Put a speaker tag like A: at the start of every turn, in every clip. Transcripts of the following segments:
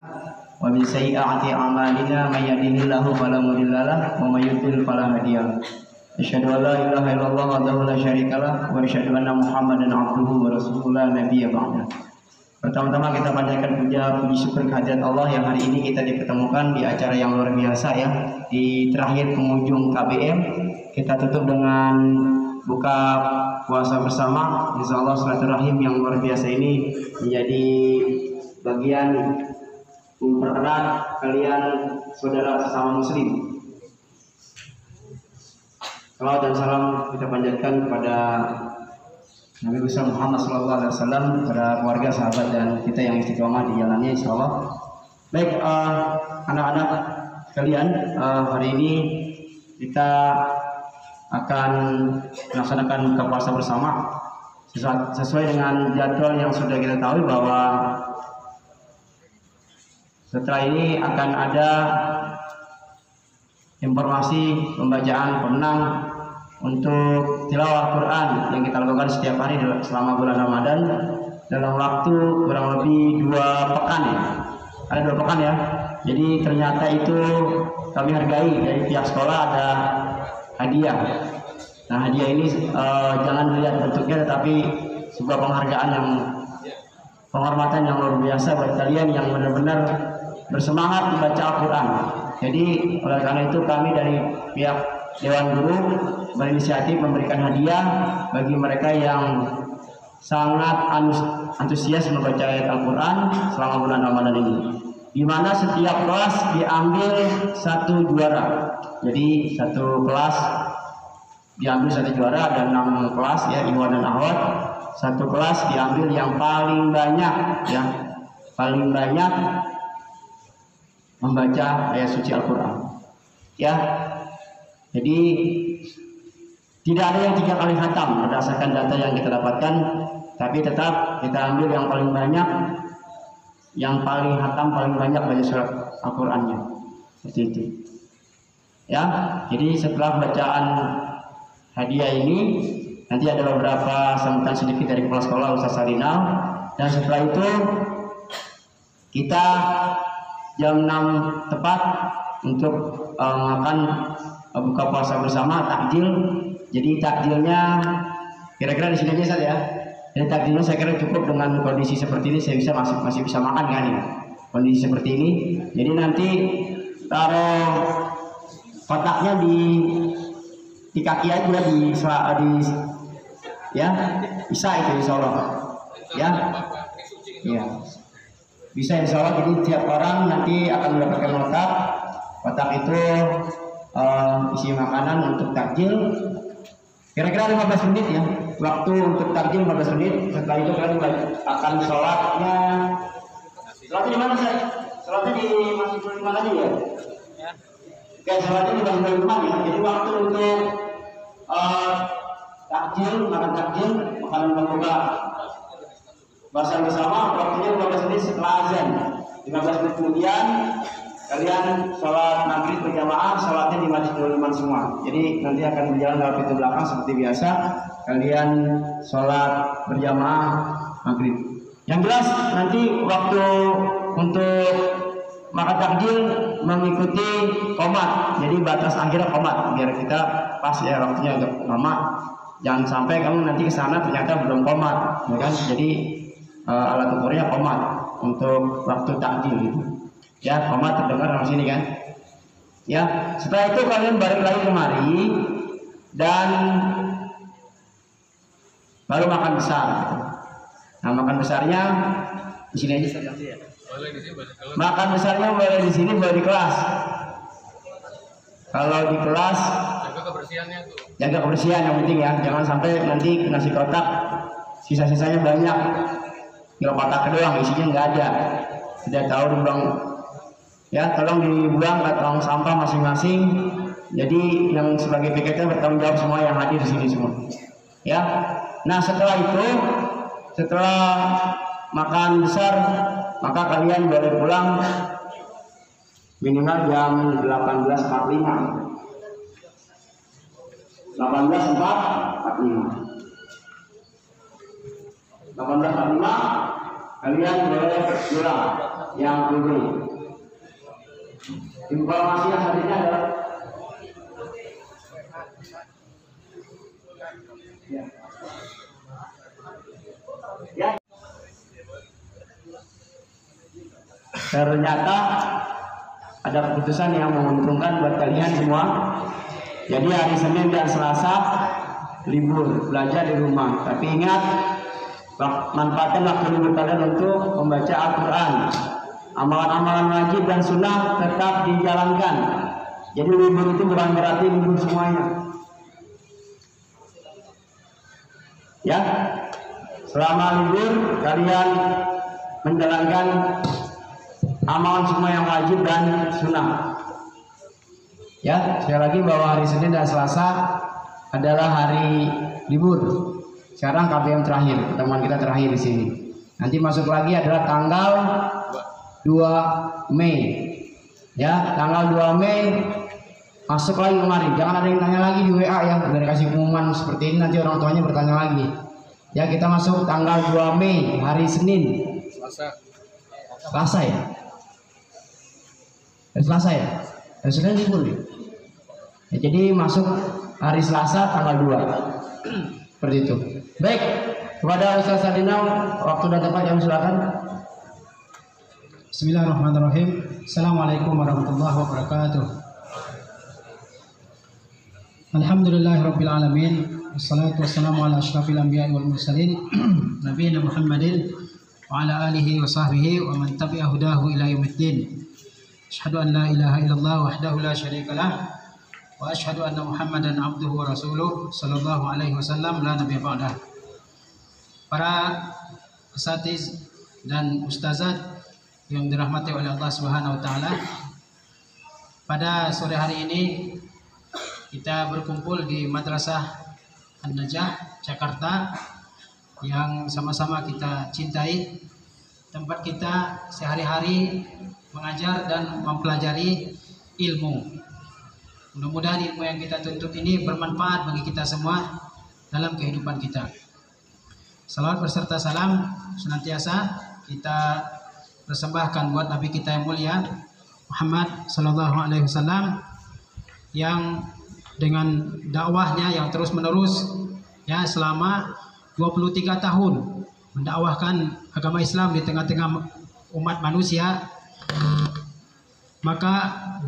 A: wa min sayyiati a'malina may yahdihillahu fala mudilla lahu wa may yudlil fala hadiya lahu. Asyhadu an la ilaha illallah wahdahu la syarikalah wa asyhadu anna Muhammadan abduhu wa rasuluhu la nabiyya ba'da. Pertama-tama kita panjatkan puji syukur kehadirat Allah yang hari ini kita dipertemukan di acara yang luar biasa ya, di terakhir penghujung KBM. Kita tutup dengan buka puasa bersama. Insyaallah silaturahim yang luar biasa ini menjadi bagian mempererat kalian saudara sesama muslim. Salawat dan salam kita panjatkan kepada Nabi besar Muhammad SAW, kepada keluarga, sahabat dan kita yang istiqomah di jalannya insyaallah. Baik, anak-anak sekalian, hari ini kita akan melaksanakan buka puasa bersama sesuai dengan jadwal yang sudah kita tahu bahwa setelah ini akan ada informasi pembacaan pemenang untuk tilawah Quran yang kita lakukan setiap hari selama bulan Ramadan dalam waktu kurang lebih 2 pekan ya. Ada 2 pekan ya. Jadi ternyata itu kami hargai dari pihak sekolah ada hadiah. Nah hadiah ini jangan dilihat bentuknya, tetapi sebuah penghargaan yang penghormatan yang luar biasa buat kalian yang benar-benar bersemangat membaca Al-Quran. Jadi oleh karena itu kami dari pihak Dewan Guru berinisiatif memberikan hadiah bagi mereka yang sangat antusias membaca ayat Al-Quran selama bulan Ramadan ini, di mana setiap kelas diambil 1 juara. Jadi 1 kelas diambil 1 juara, ada 6 kelas ya, ikhwan dan akhwat. 1 kelas diambil yang paling banyak ya, paling banyak membaca ayat suci Al-Quran ya. Jadi tidak ada yang 3 kali khatam berdasarkan data yang kita dapatkan, tapi tetap kita ambil yang paling banyak, yang paling khatam paling banyak baca surat Al-Qurannya, seperti itu ya. Jadi setelah bacaan hadiah ini nanti ada beberapa sambutan sedikit dari kepala sekolah Ustaz Sarinal, dan setelah itu kita jam 6 tepat untuk makan buka puasa bersama, takjil. Jadi takjilnya kira-kira di sini aja saja ya. Jadi takjilnya saya kira cukup dengan kondisi seperti ini, saya masih bisa makan kan ya. Kondisi seperti ini. Jadi nanti taruh kotaknya di kaki aja di ya, bisa itu insyaallah ya. Ya. Bisa insyaallah. Jadi tiap orang nanti akan mendapatkan kotak itu isi makanan untuk takjil. Kira-kira 15 menit ya, waktu untuk takjil 15 menit. Setelah itu kalian akan sholatnya di mana saya? Sholatnya di Masjidul Iman aja ya? Oke, sholatnya di Masjidul Iman ya. Jadi waktu untuk takjil, makan takjil, makanan berbuka bahasa bersama, waktunya 15 menit setelah azan. 15 menit kemudian kalian sholat maghrib berjamaah, sholatnya di Masjidul Iman semua. Jadi nanti akan berjalan lewat pintu belakang seperti biasa. Kalian sholat berjamaah maghrib. Yang jelas nanti waktu untuk makan takjil mengikuti qomat. Jadi batas akhir qomat biar kita pas ya waktunya agak lama. Jangan sampai kamu nanti ke sana ternyata belum qomat, ya kan? Jadi alat ukurnya qomat untuk waktu takjil gitu. Ya, qomat terdengar di sini kan? Ya, setelah itu kalian balik lagi kemari dan baru makan besar. Gitu. Nah, makan besarnya di sini aja. Makan besarnya boleh di sini, boleh di kelas. Kalau di kelas jaga kebersihannya tuh. Jaga kebersihan yang penting ya. Jangan sampai nanti nasi kotak sisa-sisanya banyak. Tinggal kotak doang, isinya nggak ada. Tidak tahu dibuang. Ya, tolong dibuang ke tong sampah masing-masing. Jadi yang sebagai PKT bertanggung jawab semua yang hadir di sini semua. Ya. Nah, setelah itu, setelah makan besar, maka kalian boleh pulang minimal jam 18.45. 18.45 kalian boleh pulang. yang ini. Informasi yang selanjutnya adalah ya. Ternyata ada keputusan yang menguntungkan buat kalian semua. Jadi hari Senin dan Selasa libur, belajar di rumah. Tapi ingat, manfaatkan waktu libur kalian untuk membaca Al-Quran. Amalan-amalan wajib dan sunnah tetap dijalankan. Jadi libur itu bukan berarti libur semuanya. Ya, selama libur kalian menjalankan amalan semua yang wajib dan sunnah. Ya, sekali lagi bahwa hari Senin dan Selasa adalah hari libur. Sekarang KBM terakhir, pertemuan kita terakhir di sini. Nanti masuk lagi adalah tanggal 2 Mei. Ya, tanggal 2 Mei masuk lagi kemari. Jangan ada yang tanya lagi di WA ya, udah dikasih pengumuman seperti ini, nanti orang tuanya bertanya lagi. Ya, kita masuk tanggal 2 Mei, hari Senin. Selasa ya? Selasa ya? Hari Senin libur ya? Ya, jadi masuk hari Selasa tanggal 2. Seperti itu. Baik, kepada Ustaz Sadinau, waktu dan tempat yang silakan.
B: Bismillahirrahmanirrahim. Assalamualaikum warahmatullahi wabarakatuh. Alhamdulillahirabbil alamin. Wassalatu wassalamu ala asyrafil anbiya'i wal mursalin nabiyina Muhammadin wa ala alihi wa sahbihi wa man tabi'a hudahu ila yaumiddin. Asyhadu an la ilaha illallah wahdahu la syarika lah wa asyhadu anna Muhammadan abduhu wa rasuluh sallallahu alaihi wasallam la nabiyya ba'dah. Para asatiz dan ustazat yang dirahmati oleh Allah Subhanahu wa taala, pada sore hari ini kita berkumpul di Madrasah An-Najah Jakarta yang sama-sama kita cintai, tempat kita sehari-hari mengajar dan mempelajari ilmu. Mudah-mudahan ilmu yang kita tuntut ini bermanfaat bagi kita semua dalam kehidupan kita. Salawat berserta salam senantiasa kita persembahkan buat Nabi kita yang mulia Muhammad sallallahu alaihi wasallam, yang dengan dakwahnya yang terus menerus ya selama 23 tahun mendakwahkan agama Islam di tengah-tengah umat manusia, maka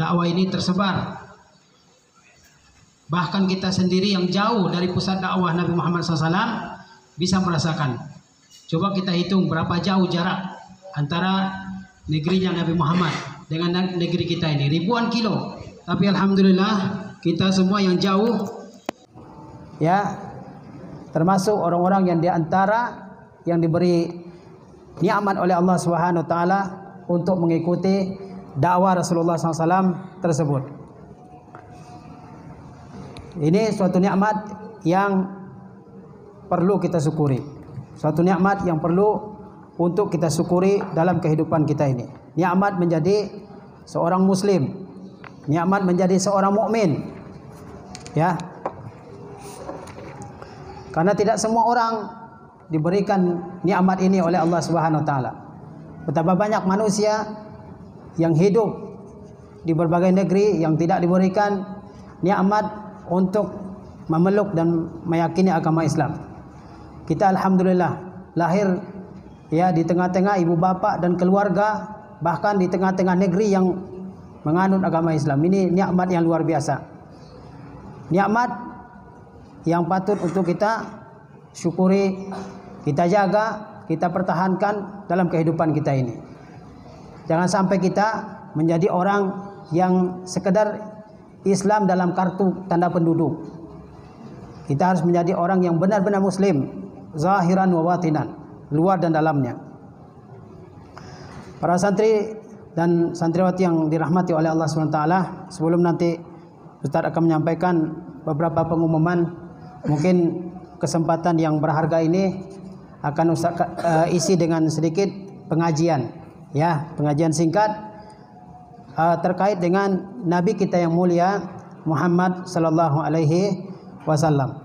B: dakwah ini tersebar. Bahkan kita sendiri yang jauh dari pusat dakwah Nabi Muhammad SAW bisa merasakan. Coba kita hitung berapa jauh jarak antara negerinya Nabi Muhammad dengan negeri kita ini, ribuan kilo. Tapi alhamdulillah kita semua yang jauh ya, termasuk orang-orang yang diantara yang diberi nikmat oleh Allah Subhanahu wa taala untuk mengikuti dakwah Rasulullah SAW tersebut. Ini suatu nikmat yang perlu kita syukuri. Suatu nikmat yang perlu untuk kita syukuri dalam kehidupan kita ini. Nikmat menjadi seorang muslim, nikmat menjadi seorang mukmin. Ya. Karena tidak semua orang diberikan nikmat ini oleh Allah Subhanahu wa taala. Betapa banyak manusia yang hidup di berbagai negeri yang tidak diberikan nikmat untuk memeluk dan meyakini agama Islam. Kita alhamdulillah lahir ya di tengah-tengah ibu bapak dan keluarga, bahkan di tengah-tengah negeri yang menganut agama Islam. Ini nikmat yang luar biasa. Nikmat yang patut untuk kita syukuri, kita jaga, kita pertahankan dalam kehidupan kita ini. Jangan sampai kita menjadi orang yang sekedar Islam dalam kartu tanda penduduk. Kita harus menjadi orang yang benar-benar muslim, zahiran wa batinan, luar dan dalamnya. Para santri dan santriwati yang dirahmati oleh Allah SWT, sebelum nanti Ustaz akan menyampaikan beberapa pengumuman, mungkin kesempatan yang berharga ini akan Ustaz isi dengan sedikit pengajian, ya, pengajian singkat terkait dengan Nabi kita yang mulia Muhammad sallallahu alaihi wasallam.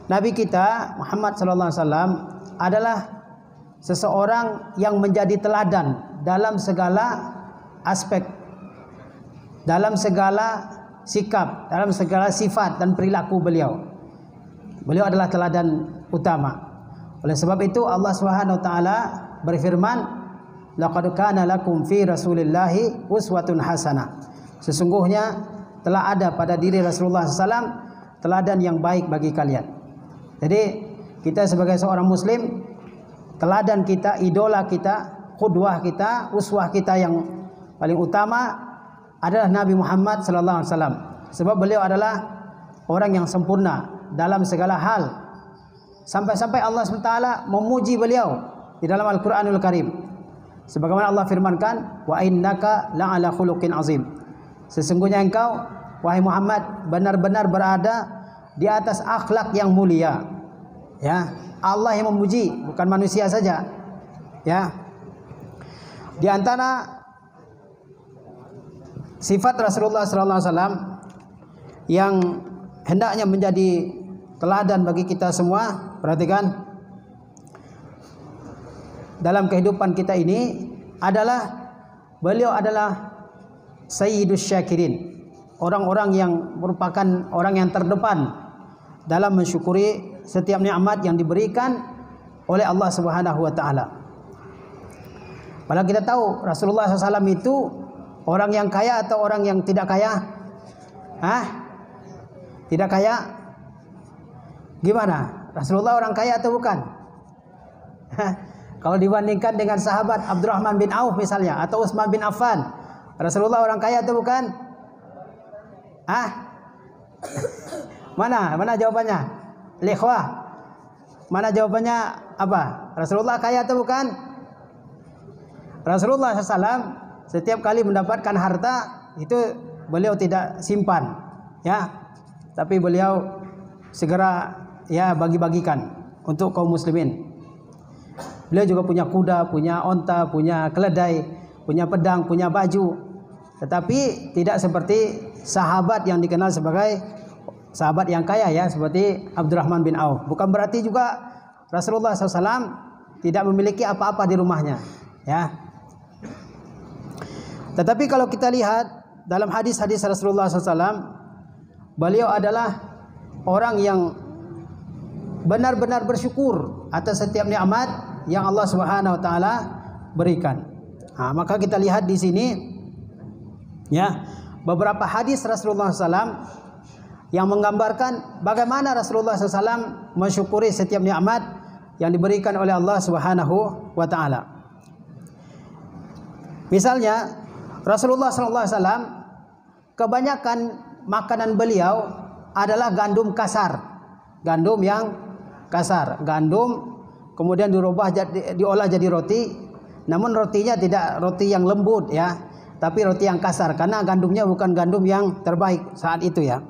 B: Nabi kita Muhammad sallallahu alaihi wasallam adalah seseorang yang menjadi teladan dalam segala aspek, dalam segala sikap, dalam segala sifat dan perilaku beliau. Beliau adalah teladan utama. Oleh sebab itu Allah Subhanahu wa taala berfirman, laqad kana lakum fi Rasulillahi uswatun hasanah. Sesungguhnya telah ada pada diri Rasulullah SAW teladan yang baik bagi kalian. Jadi kita sebagai seorang muslim, teladan kita, idola kita, qudwah kita, uswah kita yang paling utama adalah Nabi Muhammad sallallahu alaihi wasallam. Sebab beliau adalah orang yang sempurna dalam segala hal. Sampai-sampai Allah SWT memuji beliau di dalam Al-Qur'anul Karim. Sebagaimana Allah firmankan, wa innaka la'ala khuluqin azim. Sesungguhnya engkau wahai Muhammad benar-benar berada di atas akhlak yang mulia. Ya, Allah yang memuji, bukan manusia saja. Ya. Di antara sifat Rasulullah sallallahu alaihi wasallam yang hendaknya menjadi teladan bagi kita semua, perhatikan, dalam kehidupan kita ini adalah beliau adalah Sayyidus Syakirin, orang-orang yang merupakan orang yang terdepan dalam mensyukuri setiap nikmat yang diberikan oleh Allah Subhanahu wa taala. Padahal kita tahu Rasulullah SAW itu orang yang kaya atau orang yang tidak kaya? Tidak kaya? Gimana? Rasulullah orang kaya atau bukan? Kalau dibandingkan dengan sahabat Abdurrahman bin Auf misalnya, atau Utsman bin Affan, Rasulullah orang kaya atau bukan? Mana jawabannya? Likhwah. Mana jawabannya apa? Rasulullah kaya atau bukan? Rasulullah SAW setiap kali mendapatkan harta itu beliau tidak simpan, ya. Tapi beliau segera ya bagi-bagikan untuk kaum muslimin. Beliau juga punya kuda, punya onta, punya keledai, punya pedang, punya baju. Tetapi tidak seperti sahabat yang dikenal sebagai sahabat yang kaya ya, seperti Abdurrahman bin Auf. Bukan berarti juga Rasulullah SAW tidak memiliki apa-apa di rumahnya, ya. Tetapi kalau kita lihat dalam hadis-hadis Rasulullah SAW, beliau adalah orang yang benar-benar bersyukur atas setiap nikmat yang Allah Subhanahu wa taala berikan. Maka kita lihat di sini ya beberapa hadis Rasulullah SAW yang menggambarkan bagaimana Rasulullah SAW mensyukuri setiap nikmat yang diberikan oleh Allah Subhanahu wa taala. Misalnya Rasulullah SAW kebanyakan makanan beliau adalah gandum kasar, gandum yang kasar, gandum kemudian diolah jadi roti. Namun rotinya tidak roti yang lembut ya, tapi roti yang kasar karena gandumnya bukan gandum yang terbaik saat itu ya.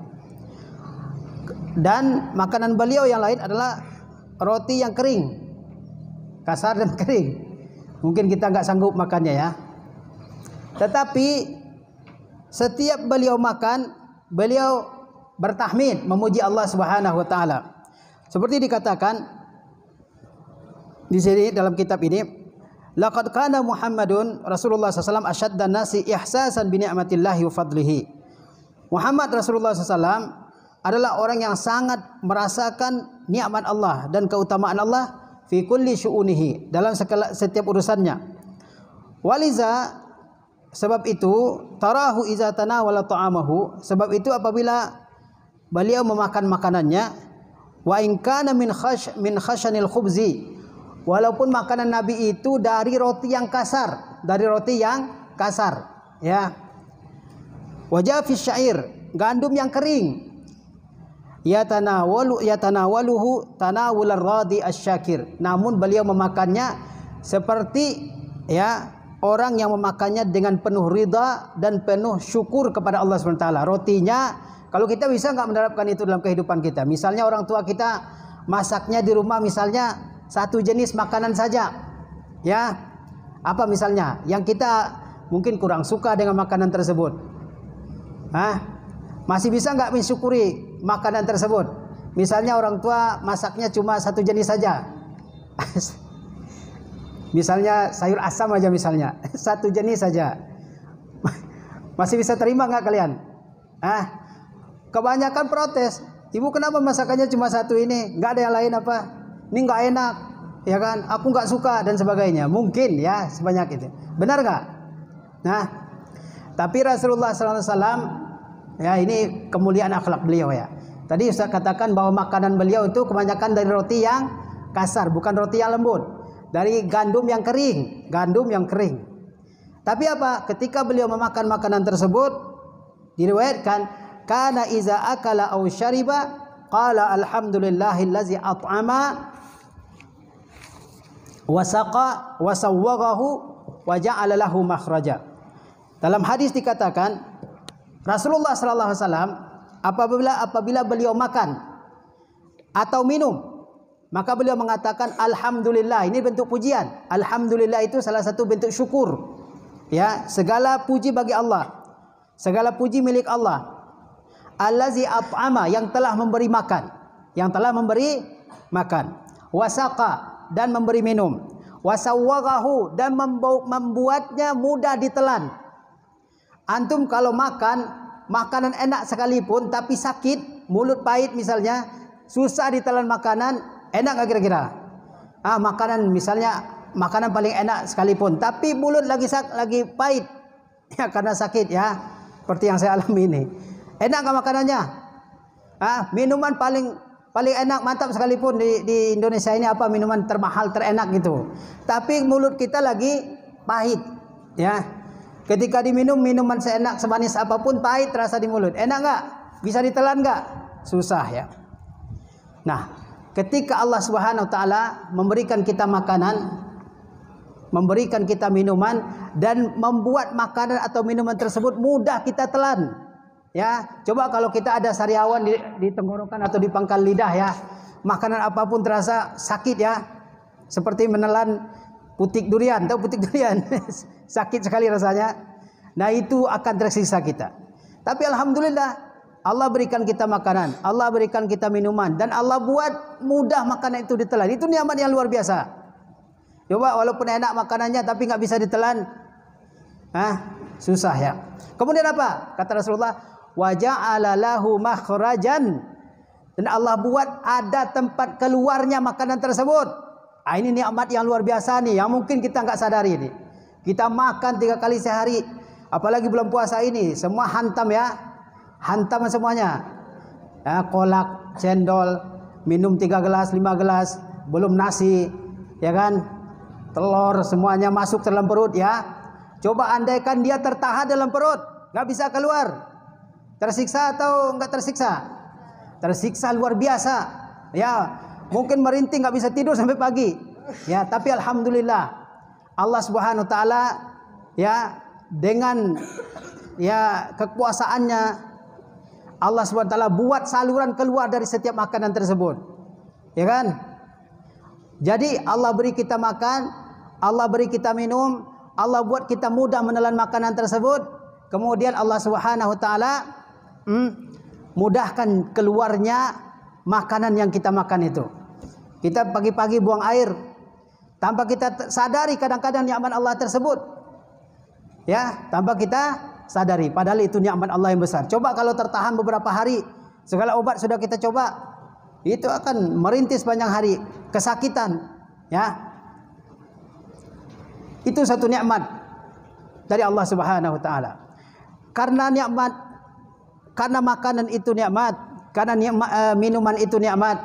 B: Dan makanan beliau yang lain adalah roti yang kering, kasar dan kering. Mungkin kita nggak sanggup makannya ya. Tetapi setiap beliau makan, beliau bertahmid, memuji Allah Subhanahu wa taala. Seperti dikatakan di sini dalam kitab ini, laqad kana Muhammadun Rasulullah SAW asyaddan nasi ihsasan bi ni'matillahi wa fadlihi. Muhammad Rasulullah SAW adalah orang yang sangat merasakan nikmat Allah dan keutamaan Allah fi kulli syu'unihi, dalam setiap urusannya. Waliza, sebab itu tarahu iza tanawala ta'amahu, sebab itu apabila beliau memakan makanannya, wa in kana min khashanil khubzi, walaupun makanan Nabi itu dari roti yang kasar, ya. Wajafis syair, gandum yang kering. Yatanawaluhu tanawular radi asyakir, namun beliau memakannya seperti ya orang yang memakannya dengan penuh ridha dan penuh syukur kepada Allah SWT. Rotinya, kalau kita bisa nggak menerapkan itu dalam kehidupan kita. Misalnya orang tua kita masaknya di rumah misalnya satu jenis makanan saja, ya. Apa misalnya yang kita mungkin kurang suka dengan makanan tersebut, masih bisa nggak mensyukuri makanan tersebut? Misalnya orang tua masaknya cuma satu jenis saja. Misalnya sayur asam aja misalnya, satu jenis saja. Masih bisa terima nggak kalian? Kebanyakan protes. Ibu kenapa masakannya cuma satu ini? Nggak ada yang lain apa? Ini nggak enak, ya kan? Aku nggak suka dan sebagainya. Mungkin ya sebanyak itu. Benar nggak? Nah, tapi Rasulullah SAW, ya ini kemuliaan akhlak beliau ya. Tadi Ustaz katakan bahwa makanan beliau itu kebanyakan dari roti yang kasar, bukan roti yang lembut. Dari gandum yang kering, Tapi apa? Ketika beliau memakan makanan tersebut, diriwayatkan kana iza akala aw syariba qala alhamdulillahillazi at'ama wa saqa wa sawwaghahu wa ja'ala lahu makhraja. Dalam hadis dikatakan Rasulullah sallallahu alaihi wasallam apabila beliau makan atau minum, maka beliau mengatakan alhamdulillah. Ini bentuk pujian. Alhamdulillah itu salah satu bentuk syukur. Ya, segala puji bagi Allah. Segala puji milik Allah. Allazi at'ama, yang telah memberi makan, wasaqa, dan memberi minum, wasawwaghahu, dan membuatnya mudah ditelan. Antum kalau makan makanan enak sekalipun tapi sakit, mulut pahit misalnya, susah ditelan makanan, enak gak kira-kira? Makanan misalnya makanan paling enak sekalipun tapi mulut lagi pahit ya karena sakit ya, seperti yang saya alami ini. Enak gak makanannya? Minuman paling enak, mantap sekalipun di Indonesia ini apa minuman termahal, terenak gitu. Tapi mulut kita lagi pahit, ya. Ketika diminum minuman seenak, semanis apapun, pahit terasa di mulut. Enak gak? Bisa ditelan gak? Susah ya. Nah, ketika Allah Subhanahu wa taala memberikan kita makanan, memberikan kita minuman, dan membuat makanan atau minuman tersebut mudah kita telan. Ya, coba kalau kita ada sariawan di tenggorokan atau di pangkal lidah ya, makanan apapun terasa sakit ya, seperti menelan putik durian, tahu putik durian, sakit sekali rasanya. Nah itu akan tersiksa kita. Tapi alhamdulillah Allah berikan kita makanan, Allah berikan kita minuman, dan Allah buat mudah makanan itu ditelan. Itu nikmat yang luar biasa. Coba walaupun enak makanannya tapi nggak bisa ditelan, susah ya. Kemudian apa? Kata Rasulullah, wa ja'ala lahu makhrajan, dan Allah buat ada tempat keluarnya makanan tersebut. Ini nikmat yang luar biasa nih, yang mungkin kita nggak sadari ini. Kita makan 3 kali sehari, apalagi bulan puasa ini, semua hantam ya, hantam semuanya. Kolak, cendol, minum 3 gelas, 5 gelas, belum nasi, ya kan, telur, semuanya masuk dalam perut ya. Coba andaikan dia tertahan dalam perut, nggak bisa keluar. Tersiksa atau enggak tersiksa? Tersiksa luar biasa. Ya, mungkin merintih nggak bisa tidur sampai pagi. Ya, tapi alhamdulillah Allah Subhanahu wa taala ya dengan ya kekuasaannya Allah Subhanahu wa taala buat saluran keluar dari setiap makanan tersebut. Ya kan? Jadi Allah beri kita makan, Allah beri kita minum, Allah buat kita mudah menelan makanan tersebut. Kemudian Allah Subhanahu wa taala mudahkan keluarnya makanan yang kita makan itu. Kita pagi-pagi buang air tanpa kita sadari, kadang-kadang nikmat Allah tersebut ya, tanpa kita sadari, padahal itu nikmat Allah yang besar. Coba kalau tertahan beberapa hari, segala obat sudah kita coba, itu akan merintih sepanjang hari, kesakitan ya. Itu satu nikmat dari Allah Subhanahu wa taala. Karena makanan itu nikmat, karena minuman itu nikmat,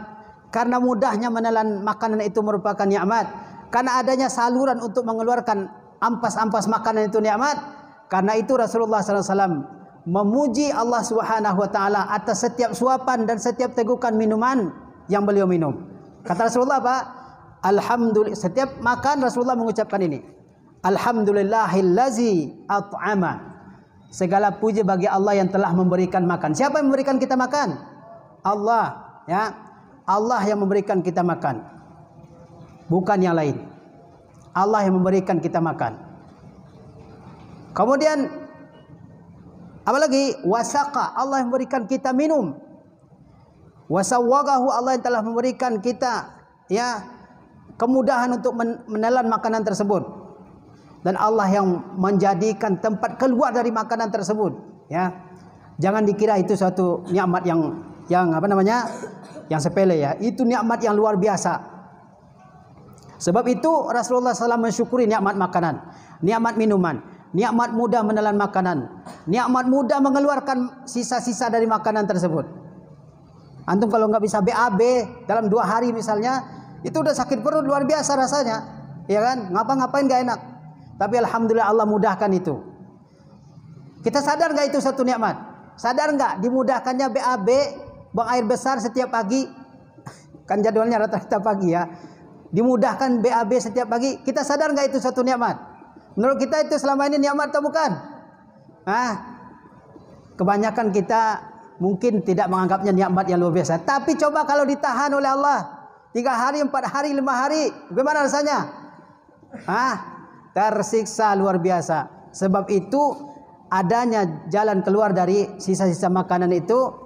B: karena mudahnya menelan makanan itu merupakan nikmat, karena adanya saluran untuk mengeluarkan ampas-ampas makanan itu nikmat. Karena itu Rasulullah SAW memuji Allah Subhanahu wa taala atas setiap suapan dan setiap tegukan minuman yang beliau minum. Kata Rasulullah apa? Alhamdulillah, setiap makan Rasulullah mengucapkan ini. Alhamdulillahillazi at'ama. Segala puji bagi Allah yang telah memberikan makan. Siapa yang memberikan kita makan? Allah, ya. Allah yang memberikan kita makan, bukan yang lain. Allah yang memberikan kita makan. Kemudian apalagi? Wasaqa, Allah yang memberikan kita minum. Wasawwagahu, Allah yang telah memberikan kita ya kemudahan untuk menelan makanan tersebut, dan Allah yang menjadikan tempat keluar dari makanan tersebut, ya. Jangan dikira itu suatu nikmat yang apa namanya? Yang sepele, ya. Itu nikmat yang luar biasa. Sebab itu Rasulullah SAW mensyukuri nikmat makanan, nikmat minuman, nikmat mudah menelan makanan, nikmat mudah mengeluarkan sisa-sisa dari makanan tersebut. Antum kalau nggak bisa BAB dalam 2 hari misalnya, itu udah sakit perut luar biasa rasanya, ya kan? Ngapa-ngapain nggak enak. Tapi alhamdulillah Allah mudahkan itu. Kita sadar nggak itu satu nikmat? Sadar nggak dimudahkannya BAB, buang air besar setiap pagi? Kan jadwalnya rata-rata pagi, ya. Dimudahkan BAB setiap pagi. Kita sadar nggak itu satu nikmat? Menurut kita itu selama ini nikmat atau bukan? Kebanyakan kita mungkin tidak menganggapnya nikmat yang luar biasa. Tapi coba kalau ditahan oleh Allah 3 hari, 4 hari, 5 hari, bagaimana rasanya? Tersiksa luar biasa. Sebab itu adanya jalan keluar dari sisa-sisa makanan itu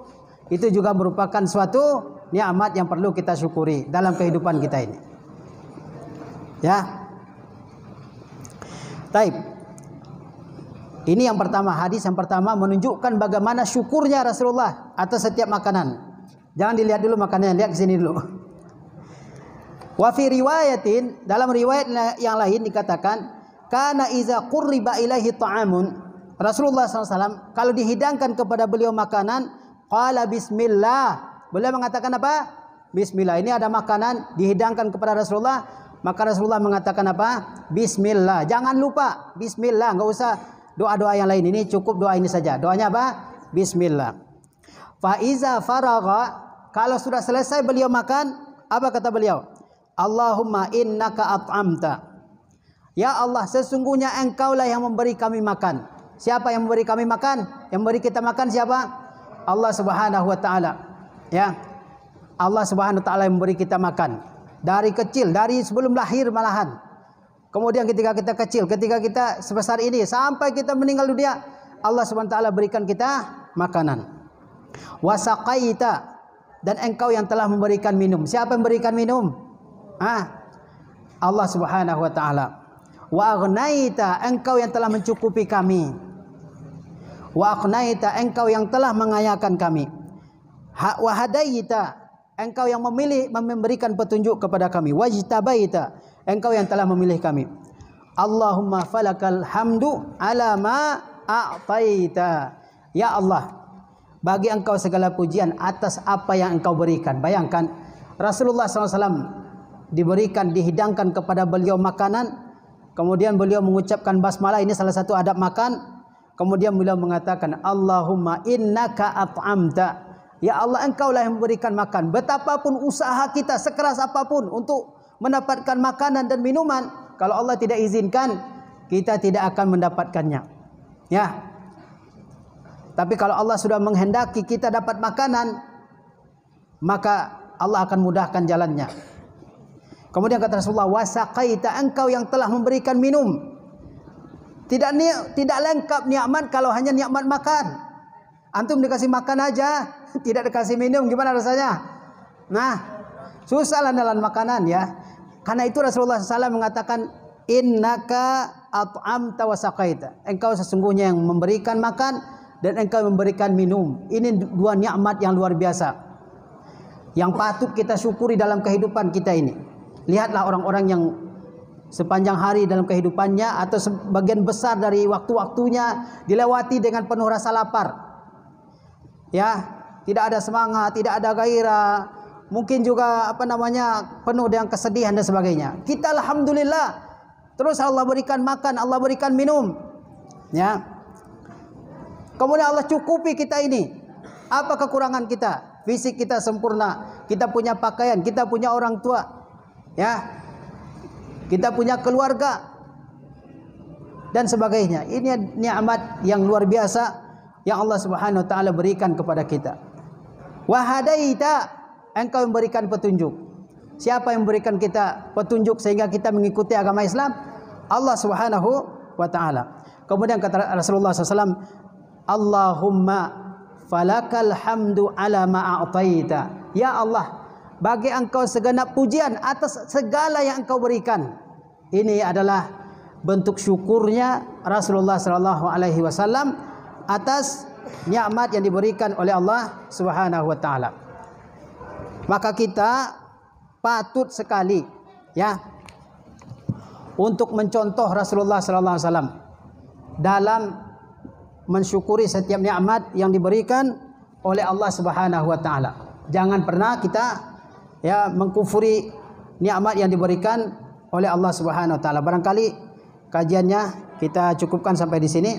B: juga merupakan suatu nikmat yang perlu kita syukuri dalam kehidupan kita ini. Ya. Taib. Ini yang pertama, hadis yang pertama menunjukkan bagaimana syukurnya Rasulullah atas setiap makanan. Jangan dilihat dulu makanannya, lihat ke sini dulu. Wa fi riwayatin, dalam riwayat yang lain dikatakan, kana iza qurriba ilaihi ta'amun, Rasulullah SAW kalau dihidangkan kepada beliau makanan, qala bismillah. Beliau mengatakan apa? Bismillah. Ini ada makanan dihidangkan kepada Rasulullah, maka Rasulullah mengatakan apa? Bismillah. Jangan lupa bismillah, enggak usah doa-doa yang lain, ini cukup doa ini saja. Doanya apa? Bismillah. Fa iza faragha, kalau sudah selesai beliau makan, apa kata beliau? Allahumma innaka at'amta. Ya Allah, sesungguhnya Engkaulah yang memberi kami makan. Siapa yang memberi kami makan? Yang memberi kita makan siapa? Allah Subhanahu wa taala. Ya. Allah Subhanahu wa taala yang memberi kita makan. Dari kecil, dari sebelum lahir malahan. Kemudian ketika kita kecil, ketika kita sebesar ini, sampai kita meninggal dunia, Allah Subhanahu wa taala berikan kita makanan. Wasaqaita, dan Engkau yang telah memberikan minum. Siapa yang memberikan minum? Allah Subhanahu wa taala. Wa aghnaita, Engkau yang telah mencukupi kami. Wa aghnaita, Engkau yang telah mengayakan kami. Wa hadaita, Engkau yang memilih, memberikan petunjuk kepada kami. Wajtabaita, Engkau yang telah memilih kami. Allahumma falakal hamdu ala ma a'taita. Ya Allah, bagi Engkau segala pujian atas apa yang Engkau berikan. Bayangkan Rasulullah SAW dihidangkan kepada beliau makanan, kemudian beliau mengucapkan basmalah, ini salah satu adab makan. Kemudian beliau mengatakan, Allahumma innaka at'amta. Ya Allah, Engkaulah yang memberikan makan. Betapapun usaha kita, sekeras apapun untuk mendapatkan makanan dan minuman, kalau Allah tidak izinkan, kita tidak akan mendapatkannya. Ya. Tapi kalau Allah sudah menghendaki kita dapat makanan, maka Allah akan mudahkan jalannya. Kemudian kata Rasulullah, wasaqaita, Engkau yang telah memberikan minum. Tidak lengkap nikmat kalau hanya nikmat makan. Antum dikasih makan aja, tidak dikasih minum, gimana rasanya? Nah, susah nelan makanan, ya. Karena itu Rasulullah SAW mengatakan, innaka at'amta wasaqaita. Engkau sesungguhnya yang memberikan makan dan Engkau memberikan minum. Ini 2 nikmat yang luar biasa, yang patut kita syukuri dalam kehidupan kita ini. Lihatlah orang-orang yang sepanjang hari dalam kehidupannya atau sebagian besar dari waktu-waktunya dilewati dengan penuh rasa lapar. Ya, tidak ada semangat, tidak ada gairah, mungkin juga penuh dengan kesedihan dan sebagainya. Kita alhamdulillah terus Allah berikan makan, Allah berikan minum. Ya. Kemudian Allah cukupi kita ini. Apa kekurangan kita? Fisik kita sempurna, kita punya pakaian, kita punya orang tua. Ya. Kita punya keluarga dan sebagainya. Ini nikmat yang luar biasa yang Allah Subhanahu wa taala berikan kepada kita. Wa hadaita, Engkau memberikan petunjuk. Siapa yang memberikan kita petunjuk sehingga kita mengikuti agama Islam? Allah Subhanahu wa taala. Kemudian kata Rasulullah SAW, Allahumma falakal hamdu ala ma a'taita. Ya Allah, bagi engkau segenap pujian atas segala yang engkau berikan. Ini adalah bentuk syukurnya Rasulullah sallallahu alaihi wasallam atas nikmat yang diberikan oleh Allah Subhanahu wa taala. Maka kita patut sekali ya untuk mencontoh Rasulullah sallallahu alaihi wasallam dalam mensyukuri setiap nikmat yang diberikan oleh Allah Subhanahu wa taala. Jangan pernah kita ya mengkufuri nikmat yang diberikan oleh Allah Subhanahu wa taala. Barangkali kajiannya kita cukupkan sampai di sini.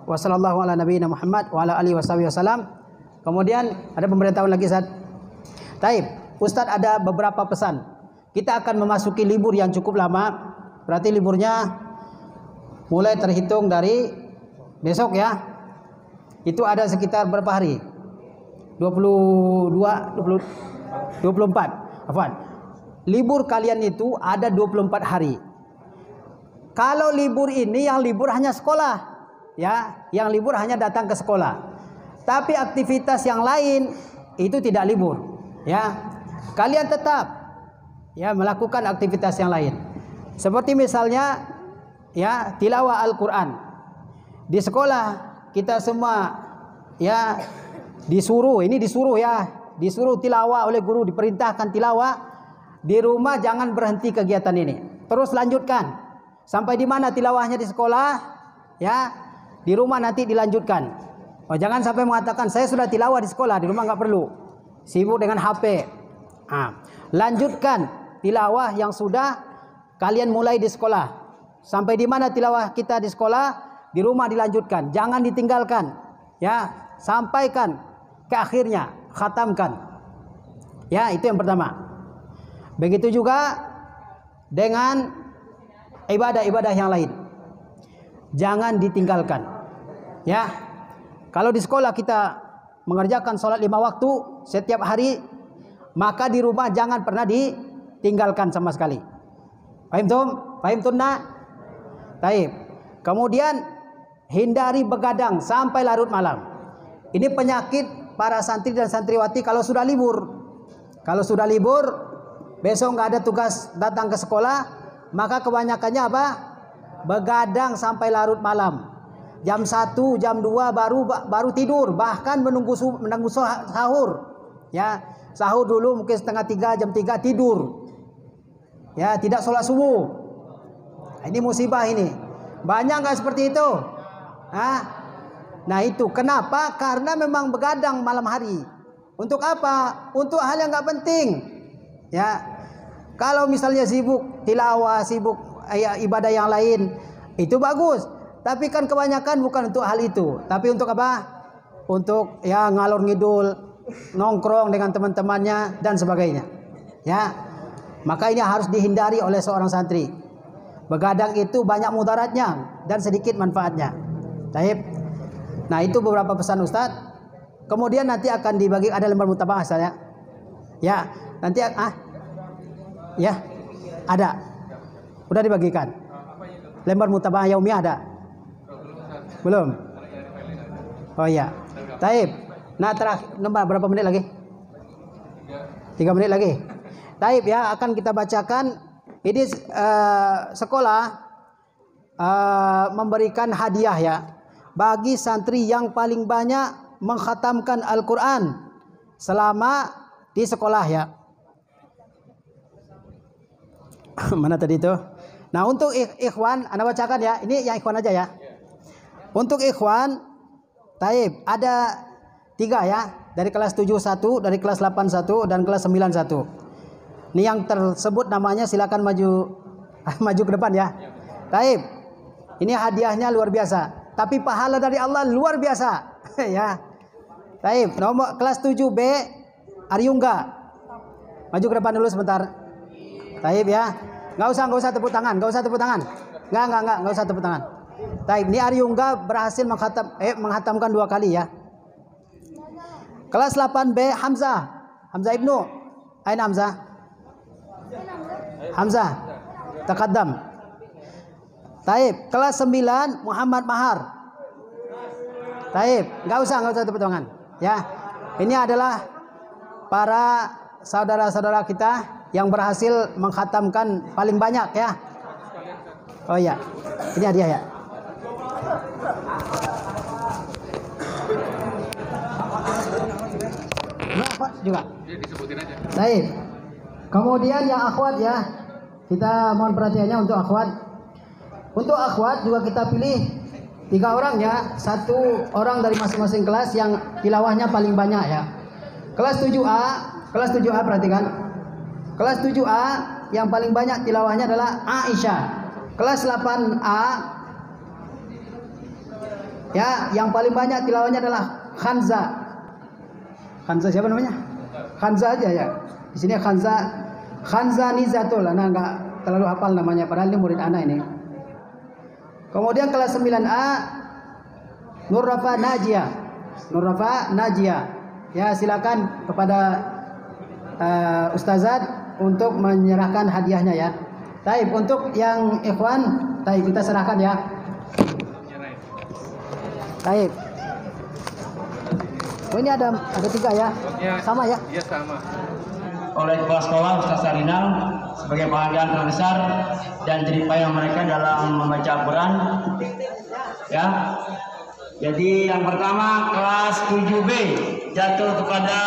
B: Wassallallahu ala nabiyina Muhammad wa ala alihi wasallam. Kemudian ada pemberitahuan lagi, Ustaz. Taib, Ustaz ada beberapa pesan. Kita akan memasuki libur yang cukup lama. Berarti liburnya mulai terhitung dari besok ya. Itu ada sekitar berapa hari? 24. Afwan. Libur kalian itu ada 24 hari. Kalau libur ini yang libur hanya sekolah, ya, yang libur hanya datang ke sekolah. Tapi aktivitas yang lain itu tidak libur, ya. Kalian tetap ya melakukan aktivitas yang lain. Seperti misalnya ya tilawah Al-Qur'an. Di sekolah kita semua ya disuruh tilawah oleh guru, diperintahkan tilawah. Di rumah jangan berhenti kegiatan ini. Terus lanjutkan. Sampai di mana tilawahnya di sekolah, ya, di rumah nanti dilanjutkan. Oh, jangan sampai mengatakan saya sudah tilawah di sekolah, di rumah nggak perlu. Sibuk dengan HP. Lanjutkan tilawah yang sudah kalian mulai di sekolah. Sampai di mana tilawah kita di sekolah, di rumah dilanjutkan. Jangan ditinggalkan. Ya, sampaikan ke akhirnya, khatamkan. Ya, itu yang pertama. Begitu juga dengan ibadah-ibadah yang lain. Jangan ditinggalkan. Ya. Kalau di sekolah kita mengerjakan sholat 5 waktu setiap hari, maka di rumah jangan pernah ditinggalkan sama sekali. Paham tum? Paham tunna? Taib. Kemudian hindari begadang sampai larut malam. Ini penyakit para santri dan santriwati kalau sudah libur. Kalau sudah libur, besok nggak ada tugas datang ke sekolah, maka kebanyakannya apa? Begadang sampai larut malam. Jam 1, jam 2 baru tidur, bahkan menunggu sahur. Ya, sahur dulu mungkin setengah 3, jam 3 tidur. Ya, tidak sholat subuh. Ini musibah ini. Banyak nggak seperti itu? Nah itu kenapa? Karena memang begadang malam hari. Untuk apa? Untuk hal yang nggak penting. Ya, kalau misalnya sibuk tilawah, sibuk ibadah yang lain, itu bagus. Tapi kan kebanyakan bukan untuk hal itu. Tapi untuk apa? Untuk ya ngalor ngidul, nongkrong dengan teman-temannya dan sebagainya. Ya, maka ini harus dihindari oleh seorang santri. Begadang itu banyak mudaratnya dan sedikit manfaatnya. Taib. Nah itu beberapa pesan Ustadz. Kemudian nanti akan dibagi, ada lembar mutaba'ah saya. Ya, nanti ya, ada. Udah dibagikan. Lembar mutaba'ah yaumiyah ada? Belum? Oh iya. Taib. Nah, terakhir berapa menit lagi? 3 menit lagi. Taib ya, akan kita bacakan. Ini sekolah memberikan hadiah ya bagi santri yang paling banyak mengkhatamkan Al-Quran selama di sekolah ya. Mana tadi itu? Nah untuk ikhwan, Anda bacakan ya. Ini yang ikhwan aja ya. Untuk ikhwan, taib ada 3 ya. Dari kelas 71, dari kelas 81 dan kelas 91. Ini yang tersebut namanya silakan maju ke depan ya. Taib. Ini hadiahnya luar biasa. Tapi pahala dari Allah luar biasa. Ya. Taib. Nomor kelas 7B Aryungga. Maju ke depan dulu sebentar. Taib ya. Enggak usah tepuk tangan, enggak usah tepuk tangan. Enggak usah tepuk tangan. Taib. Ini Aryungga berhasil menghatamkan 2 kali ya. Kelas 8B Hamzah Ibnu. Aina Hamzah. Taqaddam. Taib. Kelas 9 Muhammad Mahar. Taib. Enggak usah tepuk tangan. Ya. Ini adalah para saudara-saudara kita yang berhasil mengkhatamkan paling banyak ya. Oh iya, ini hadiah ya. Ini akhwat juga.
C: Disebutin aja.
B: Baik. Kemudian yang akhwat ya, kita mohon perhatiannya untuk akhwat. Untuk akhwat juga kita pilih 3 orang ya, 1 orang dari masing-masing kelas yang tilawahnya paling banyak ya. Kelas 7A perhatikan. Kelas 7A yang paling banyak tilawahnya adalah Aisyah. Kelas 8A ya, yang paling banyak tilawahnya adalah Khanza. Khanza siapa namanya? Khanza aja ya. Di sini Khanza Nizatul. Anak enggak terlalu hafal namanya, padahal ini murid anak ini. Kemudian kelas 9A Nurrafa Najia. Ya, silakan kepada Ustazat untuk menyerahkan hadiahnya ya. Taib, untuk yang ikhwan, taib kita serahkan ya. Taib. Oh, ini ada 3 ya? Sama ya?
C: Iya sama.
A: Oleh kepala sekolah Ustaz Sarinal sebagai penghargaan terbesar dan jerih payah mereka dalam membaca Al-Quran ya. Jadi yang pertama kelas 7B jatuh kepada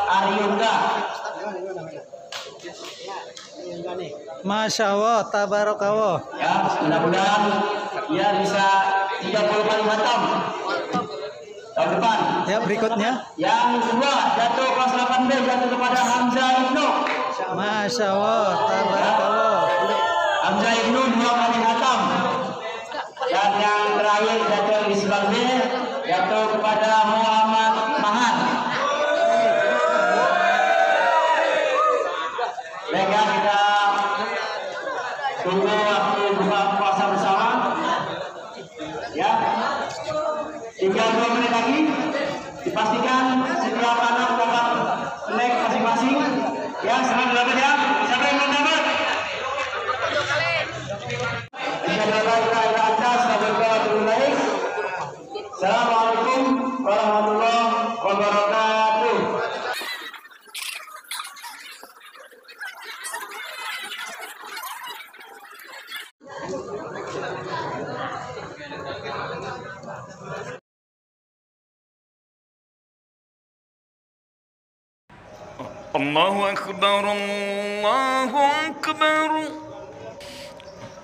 A: Aryunda.
B: Masya Allah, tabarakallah.
A: Ya, mudah-mudahan dia bisa 30 kali khatam tahun depan.
B: Ya, berikutnya.
A: Yang kedua jatuh kelas 8B jatuh kepada Hamzah Ibnu.
B: Masya Allah, tabarakallah.
A: Hamzah Ibnu 2 kali khatam. Dan yang terakhir jatuh di 9B jatuh kepada Muhammad Mahan. Mereka kita tunggu waktu buka puasa bersama. Ya, tinggal 2 menit lagi. Dipastikan setiap anak dapat snack masing-masing. Ya, senang dapat ya. Siapa yang belum dapat? Assalamualaikum warahmatullahi wabarakatuh.
C: Allahu Akbar, Allahu Akbar,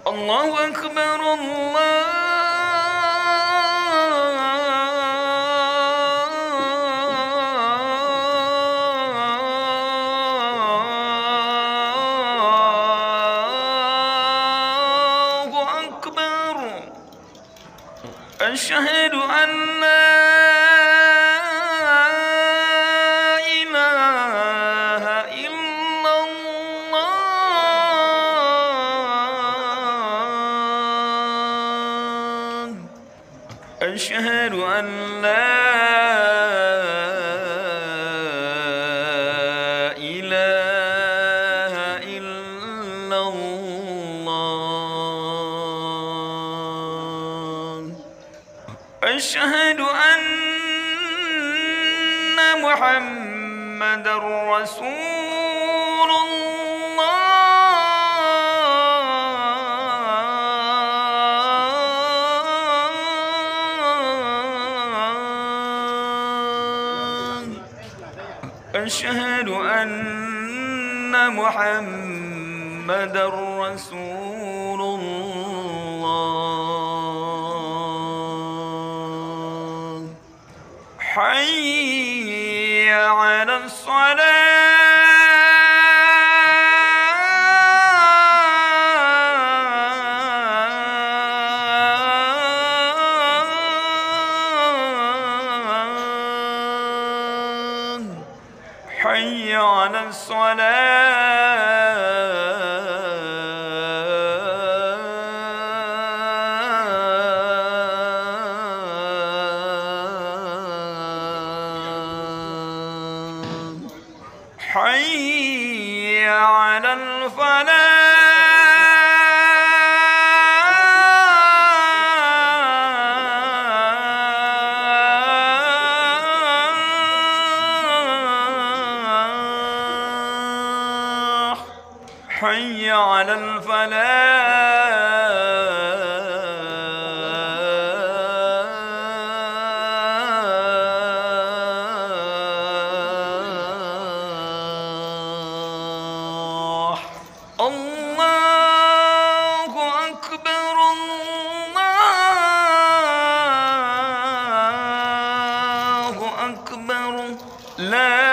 C: Allahu Akbar, Allahu Akbar. Asyhadu an la أشهد أن لا إله إلا الله أشهد أن محمد رسول أشهد أن محمد رسول الله حي على الصلاة حي على الصلاة حي على الفلاح حي على الفلاح. الله أكبر الله أكبر لا